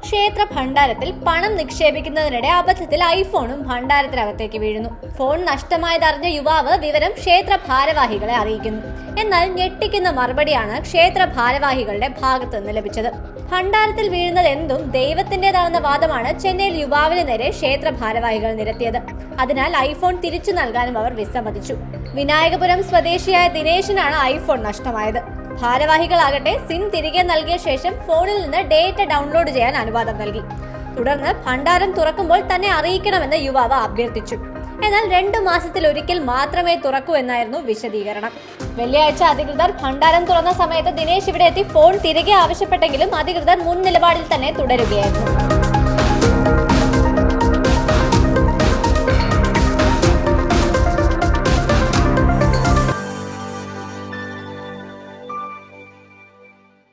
ക്ഷേത്ര ഭണ്ഡാരത്തിൽ പണം നിക്ഷേപിക്കുന്നതിനിടെ അബദ്ധത്തിൽ ഐഫോണും ഭണ്ഡാരത്തിനകത്തേക്ക് വീഴുന്നു. ഫോൺ നഷ്ടമായതറിഞ്ഞ യുവാവ് വിവരം ക്ഷേത്ര ഭാരവാഹികളെ അറിയിക്കുന്നു. എന്നാൽ ഞെട്ടിക്കുന്ന മറുപടിയാണ് ക്ഷേത്ര ഭാരവാഹികളുടെ ഭാഗത്തു നിന്ന് ലഭിച്ചത്. ഭണ്ഡാരത്തിൽ വീഴുന്നത് എന്തും ദൈവത്തിൻ്റെതാണെന്ന വാദമാണ് ചെന്നൈയിൽ യുവാവിന് നേരെ ക്ഷേത്ര ഭാരവാഹികൾ നിരത്തിയത്. അതിനാൽ ഐഫോൺ തിരിച്ചു നൽകാനും അവർ വിസമ്മതിച്ചു. വിനായകപുരം സ്വദേശിയായ ദിനേശിനാണ് ഐഫോൺ നഷ്ടമായത്. ഭാരവാഹികളാകട്ടെ സിം തിരികെ നൽകിയ ശേഷം ഫോണിൽ നിന്ന് ഡേറ്റ ഡൗൺലോഡ് ചെയ്യാൻ അനുവാദം നൽകി. തുടർന്ന് ഭണ്ഡാരം തുറക്കുമ്പോൾ തന്നെ അറിയിക്കണമെന്ന് യുവാവ് അഭ്യർത്ഥിച്ചു. എന്നാൽ 2 മാസത്തിലൊരിക്കൽ മാത്രമേ തുറക്കൂ എന്നായിരുന്നു വിശദീകരണം. വെള്ളിയാഴ്ച അധികൃതർ ഭണ്ഡാരം തുറന്ന സമയത്ത് ദിനേശ് ഇവിടെ എത്തി ഫോൺ തിരികെ ആവശ്യപ്പെട്ടെങ്കിലും അധികൃതർ മുൻ നിലപാടിൽ തന്നെ തുടരുകയായിരുന്നു.